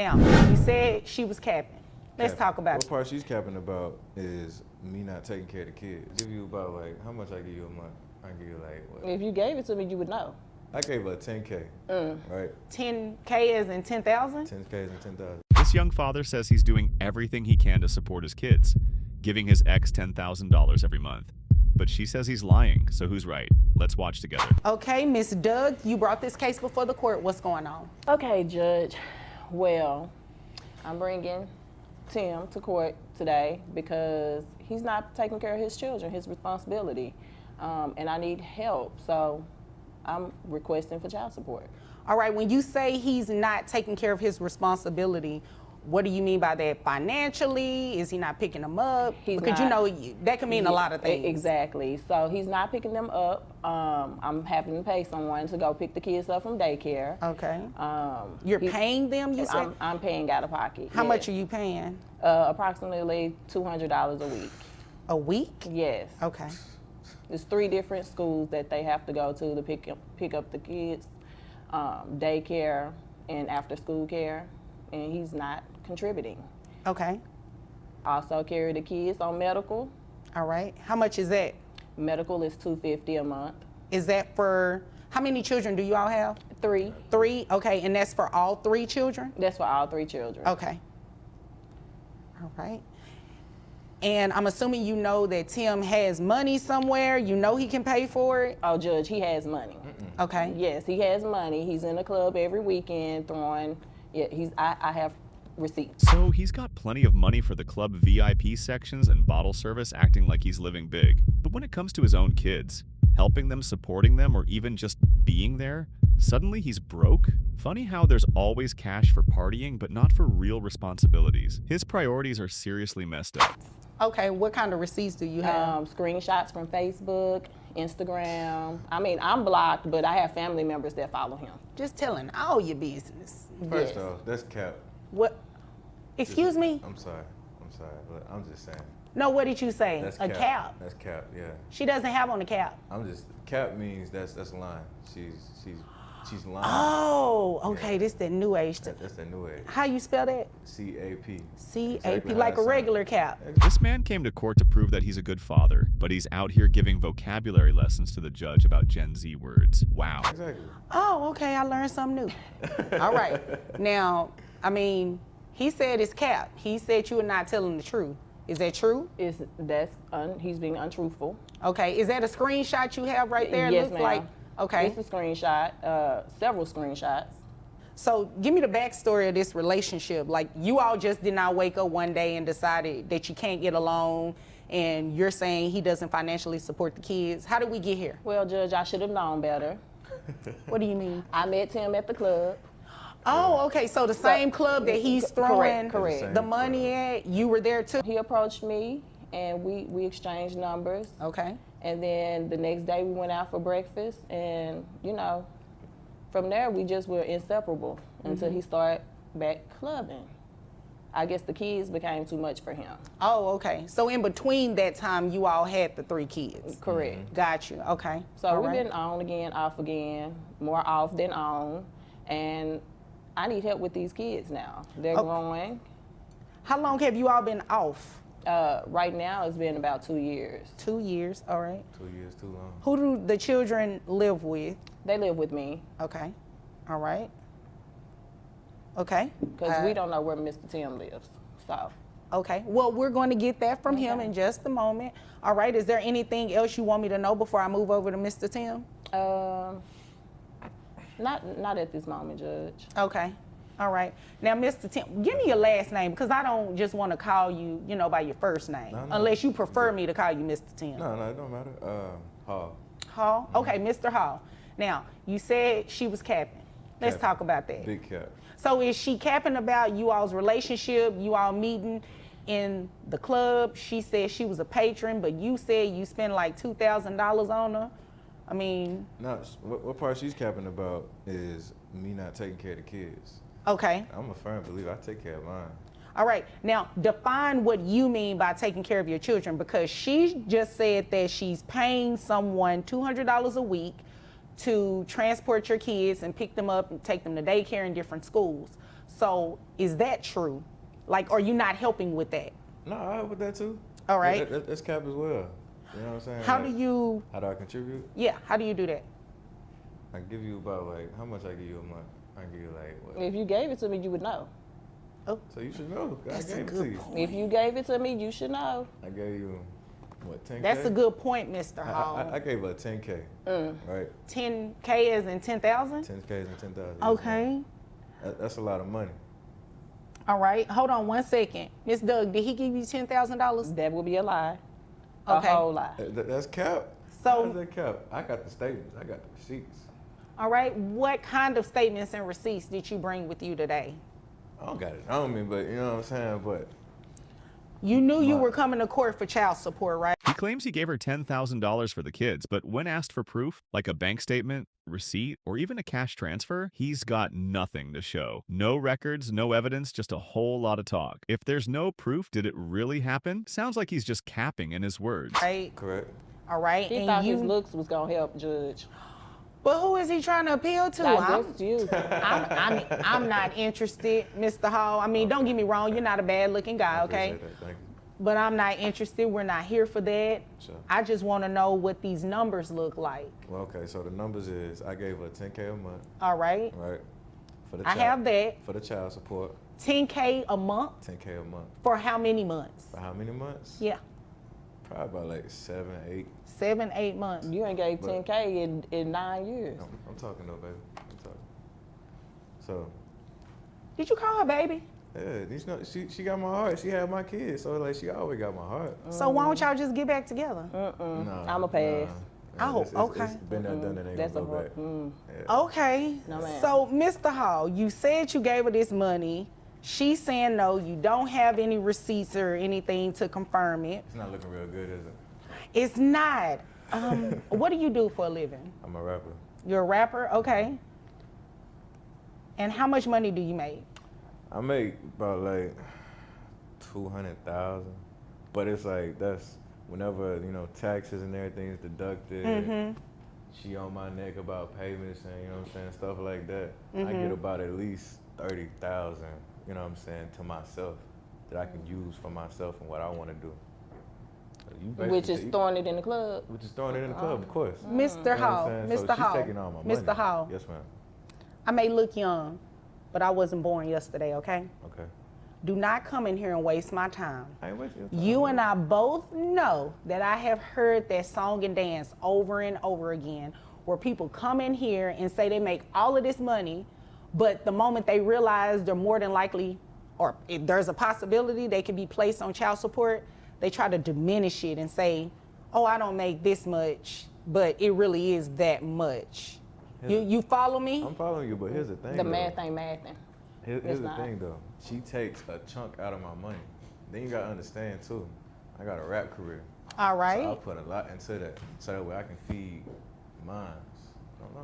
Now, you said she was capping. Let's talk about What it. part she's capping about is me not taking care of the kids. Give you about like, how much I give you a month? I give you like, what? If you gave it to me, you would know. I gave her 10K, right? 10K as in 10,000? 10K and 10,000. This young father says he's doing everything he can to support his kids, giving his ex $10,000 every month. But she says he's lying, so who's right? Let's watch together. Okay, Miss Doug, you brought this case before the court. What's going on? Okay, Judge. Well, I'm bringing Tim to court today because he's not taking care of his children, his responsibility, and I need help. So I'm requesting for child support. All right, when you say he's not taking care of his responsibility, what do you mean by that? Financially? Is he not picking them up? Because you know, that can mean a lot of things. Exactly. So he's not picking them up. I'm having to pay someone to go pick the kids up from daycare. Okay. You're paying them, you said? I'm paying out of pocket. How much are you paying? Approximately $200 a week. A week? Yes. Okay. There's 3 different schools that they have to go to pick up the kids, daycare and after school care, and he's not contributing. Okay. Also carry the kids on medical. All right. How much is that? Medical is $250 a month. Is that for, how many children do you all have? 3. 3? Okay, and that's for all 3 children? That's for all 3 children. Okay. All right. And I'm assuming you know that Tim has money somewhere. You know he can pay for it? Oh, Judge, he has money. Okay. Yes, he has money. He's in the club every weekend throwing, I have receipts. So he's got plenty of money for the club VIP sections and bottle service, acting like he's living big. But when it comes to his own kids, helping them, supporting them, or even just being there, suddenly he's broke? Funny how there's always cash for partying, but not for real responsibilities. His priorities are seriously messed up. Okay, what kind of receipts do you have? Screenshots from Facebook, Instagram. I mean, I'm blocked, but I have family members that follow him. Just telling all your business. First off, that's cap. What? Excuse me? I'm sorry, but I'm just saying. No, what did you say? That's a cap. That's cap, yeah. She doesn't have on the cap. Cap means that's lying. She's lying. Oh, okay, this that new age. That's that new age. How you spell that? C-A-P. C-A-P, Exactly like how a it regular cap. This man came to court to prove that he's a good father, but he's out here giving vocabulary lessons to the judge about Gen Z words. Wow. Exactly. Oh, okay, I learned something new. All right, now, I mean, he said it's cap. He said you were not telling the truth. Is that true? He's being untruthful. Okay, is that a screenshot you have right there? Yes, Looks ma'am. like, okay. It's a screenshot, several screenshots. So give me the backstory of this relationship. Like, you all just did not wake up one day and decided that you can't get along, and you're saying he doesn't financially support the kids. How did we get here? Well, Judge, I should have known better. What do you mean? I met Tim at the club. Oh, okay, so the same club that he's throwing Correct. the money at, you were there too? He approached me, and we exchanged numbers. Okay. And then the next day we went out for breakfast, and from there we just were inseparable until he started back clubbing. I guess the kids became too much for him. Oh, okay. So in between that time, you all had the 3 kids? Correct. Got you, okay. So All we've right. been on again, off again, more off than on, and I need help with these kids now. They're growing. How long have you all been off? Right now it's been about 2 years. 2 years, all right. 2 years too long. Who do the children live with? They live with me. Okay, all right. Okay. Because we don't know where Mr. Tim lives, so. Okay, well, we're going to get that from him in just a moment. All right, is there anything else you want me to know before I move over to Mr. Tim? Not at this moment, Judge. Okay, all right. Now, Mr. Tim, give me your last name, because I don't just want to call you, by your first name, unless you prefer me to call you Mr. Tim. No, it don't matter. Hall. Hall? Okay, Mr. Hall. Now, you said she was capping. Let's talk about that. Big cap. So is she capping about you all's relationship, you all meeting in the club? She said she was a patron, but you said you spent like $2,000 on her. I mean... No, what part she's capping about is me not taking care of the kids. Okay. I'm a firm believer. I take care of mine. All right. Now, define what you mean by taking care of your children, because she just said that she's paying someone $200 a week to transport your kids and pick them up and take them to daycare in different schools. So is that true? Like, are you not helping with that? No, I help with that too. All right. That's cap as well. You know what I'm saying? How Like, do you, How do I contribute? yeah, how do you do that? I give you about like how much I give you a month. I give you like what? If you gave it to me, you would know. So you should know. I That's a gave it to good you. point. If you gave it to me, you should know. I gave you what 10K? That's a good point, Mr. Hall. I gave her 10K. Right. 10K as in 10,000? 10K and 10,000. Okay. That's a lot of money. All right. Hold on one second. Miss Doug, did he give you $10,000? That would be a lie. Okay. A whole lie. That's cap. So- How's that cap? I got the statements. I got the receipts. All right. What kind of statements and receipts did you bring with you today? I don't got it on me, but you know what I'm saying. But You knew you were coming to court for child support, right? He claims he gave her $10,000 for the kids, but when asked for proof, like a bank statement, receipt, or even a cash transfer, he's got nothing to show. No records, no evidence, just a whole lot of talk. If there's no proof, did it really happen? Sounds like he's just capping in his words. Right. correct. All right. He thought his looks was gonna help Judge. But who is he trying to appeal to? That's you. I'm not interested, Mr. Hall. I mean, don't get me wrong. You're not a bad-looking guy, I okay? appreciate that. Thank you. But I'm not interested. We're not here for that. Sure. I just want to know what these numbers look like. Well, okay. So the numbers is I gave her 10K a month, All right. right? For the I have that. For the child support, 10K a month 10K a month. for how many months? For how many months? Yeah, Probably about like 7, 8. 7, 8 months. You ain't gave But- 10K in 9 years. I'm talking though, baby. I'm talking. So, Did you call her baby? yeah, you know, she got my heart. She had my kids, so like she always got my heart. So why don't y'all just get back together? Nah, I'ma pass. Oh, it's okay. been there, done that. Ain't That's gonna a go back. Yeah. Okay. No, ma'am. So, Mr. Hall, you said you gave her this money. She's saying no, you don't have any receipts or anything to confirm it. It's not looking real good, is it? It's not. What do you do for a living? I'm a rapper. You're a rapper? Okay. And how much money do you make? I make about like 200,000, but it's like that's whenever taxes and everything is deducted. She on my neck about payments and you know what I'm saying, stuff like that. I get about at least 30,000. You know what I'm saying, to myself that I can use for myself and what I want to do. Which is throwing it in the club. Which is throwing it in the club, of course. Mr. You know what Hall, I'm saying? So Mr. she's Hall, taking all my money. Mr. Hall. Yes, ma'am. I may look young, but I wasn't born yesterday, okay? Okay. Do not come in here and waste my time. I ain't wasting your time. You and I both know that I have heard that song and dance over and over again, where people come in here and say they make all of this money, but the moment they realize they're more than likely, or if there's a possibility they could be placed on child support, they try to diminish it and say, oh, I don't make this much, but it really is that much. You follow me? I'm following you, but here's the thing. The though. math ain't mathing. Here's It's the not. thing though. She takes a chunk out of my money. Then you gotta understand too. I got a rap career. All So right. I'll put a lot into that. So that way I can feed mine.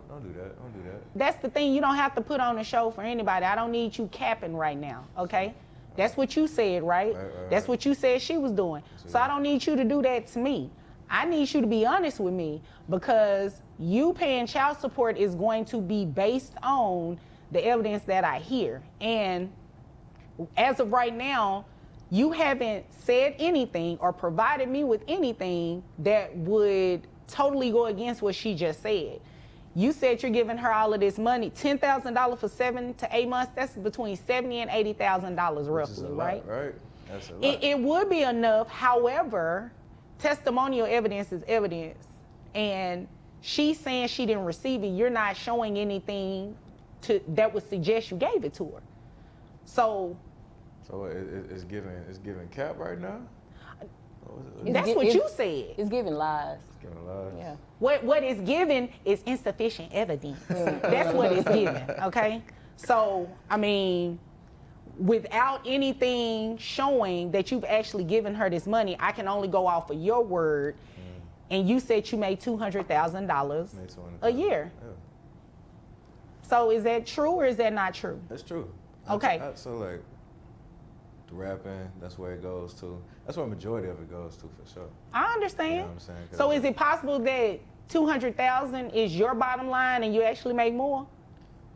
Don't do that. Don't do that. That's the thing. You don't have to put on a show for anybody. I don't need you capping right now, okay? That's what you said, right? That's what you said she was doing. So I don't need you to do that to me. I need you to be honest with me, because you paying child support is going to be based on the evidence that I hear. And as of right now, you haven't said anything or provided me with anything that would totally go against what she just said. You said you're giving her all of this money, $10,000 for 7 to 8 months. That's between $70,000 and $80,000 Which is roughly, a lot, right? right? That's a lot. It would be enough. However, testimonial evidence is evidence, and she's saying she didn't receive it. You're not showing anything that would suggest you gave it to her. So it's giving cap right now. that's what you said. It's giving lies. It's giving lies. Yeah. What is given is insufficient evidence. That's what it's given, okay? So, I mean, without anything showing that you've actually given her this money, I can only go off of your word. And you said you made $200,000 a year. Yeah. So is that true or is that not true? That's true. Okay. So like the rapping, that's where it goes to. That's where the majority of it goes to for sure. I understand. You know what I'm saying? 'Cause So is it possible that $200,000 is your bottom line and you actually make more?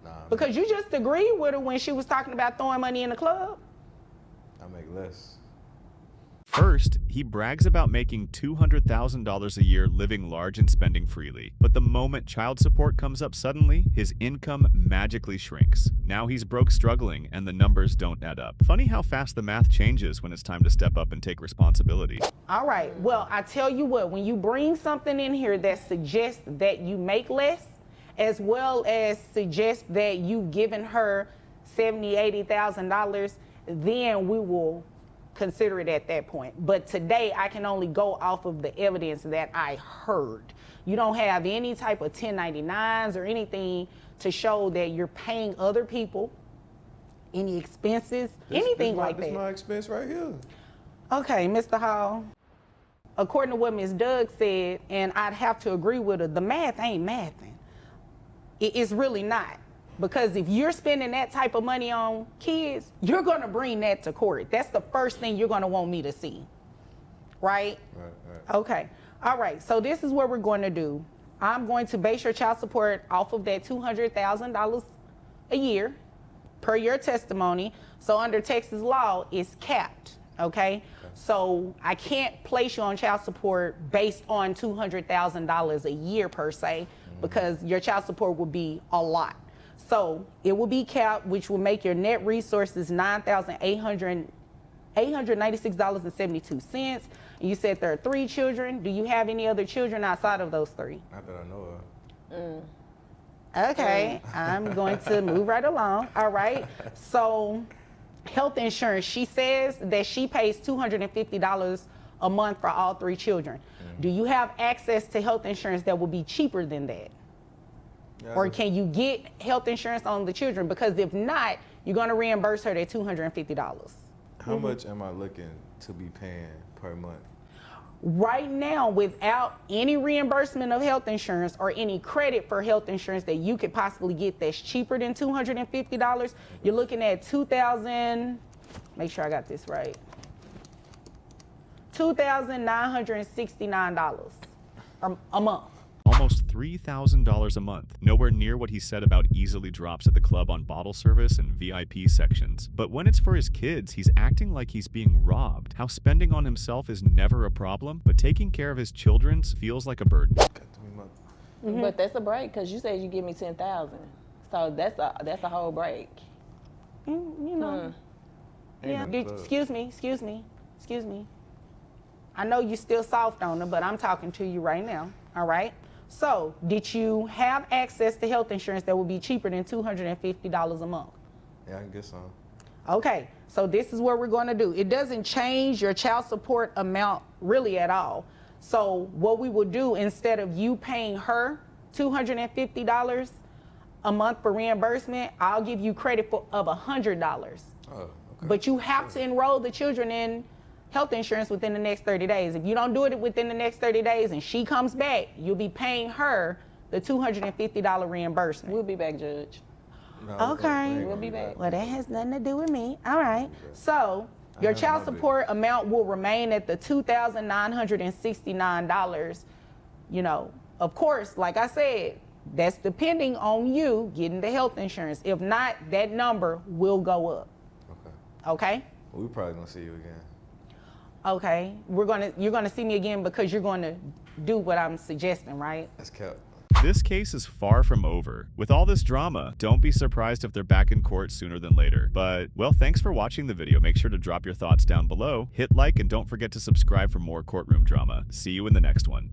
Nah, Because you just agreed with her when she was talking about throwing money in the club. I make less. First, he brags about making $200,000 a year living large and spending freely. But the moment child support comes up suddenly, his income magically shrinks. Now he's broke struggling and the numbers don't add up. Funny how fast the math changes when it's time to step up and take responsibility. All right, well, I tell you what, when you bring something in here that suggests that you make less, as well as suggests that you've given her $70,000, $80,000, then we will consider it at that point. But today I can only go off of the evidence that I heard. You don't have any type of 1099s or anything to show that you're paying other people any expenses, anything like that. This is my expense right here. Okay, Mr. Hall, according to what Ms. Doug said, and I'd have to agree with her, the math ain't mathing. It's really not. Because if you're spending that type of money on kids, you're gonna bring that to court. That's the first thing you're gonna want me to see, right? Right. Okay, all right, so this is what we're going to do. I'm going to base your child support off of that $200,000 a year per your testimony. So under Texas law, it's capped, okay? So I can't place you on child support based on $200,000 a year per se, because your child support would be a lot. So it will be capped, which will make your net resources $9,896.72. And you said there are 3 children. Do you have any other children outside of those 3? Not that I know of. Okay, I'm going to move right along. All right. So health insurance, she says that she pays $250 a month for all 3 children. Do you have access to health insurance that will be cheaper than that? Yeah, Or can you get health insurance on the children? Because if not, you're going to reimburse her that $250. How much am I looking to be paying per month? Right now, without any reimbursement of health insurance or any credit for health insurance that you could possibly get that's cheaper than $250, you're looking at make sure I got this right, $2,969 a month. Almost $3,000 a month. Nowhere near what he said about easily drops at the club on bottle service and VIP sections. But when it's for his kids, he's acting like he's being robbed. How spending on himself is never a problem, but taking care of his children feels like a burden. But that's a break, because you said you give me 10,000, so that's a whole break. You know. Yeah. Excuse me. I know you're still soft on her, but I'm talking to you right now. All right. So, did you have access to health insurance that would be cheaper than $250 a month? Yeah, I can get some. Okay, so this is what we're going to do. It doesn't change your child support amount really at all. So what we will do, instead of you paying her $250 a month for reimbursement, I'll give you credit of $100. Oh, okay. But you have to enroll the children in health insurance within the next 30 days. If you don't do it within the next 30 days and she comes back, you'll be paying her the $250 reimbursement. We'll be back, Judge. No, Okay. We'll be back. Well, that has nothing to do with me. All right. So your child support amount will remain at the $2,969. You know, of course, like I said, that's depending on you getting the health insurance. If not, that number will go up. Okay. Okay? Well, we're probably gonna see you again. Okay. You're gonna see me again because you're gonna do what I'm suggesting, right? That's kept. This case is far from over. With all this drama, don't be surprised if they're back in court sooner than later. But, well, thanks for watching the video. Make sure to drop your thoughts down below, hit like, and don't forget to subscribe for more courtroom drama. See you in the next one.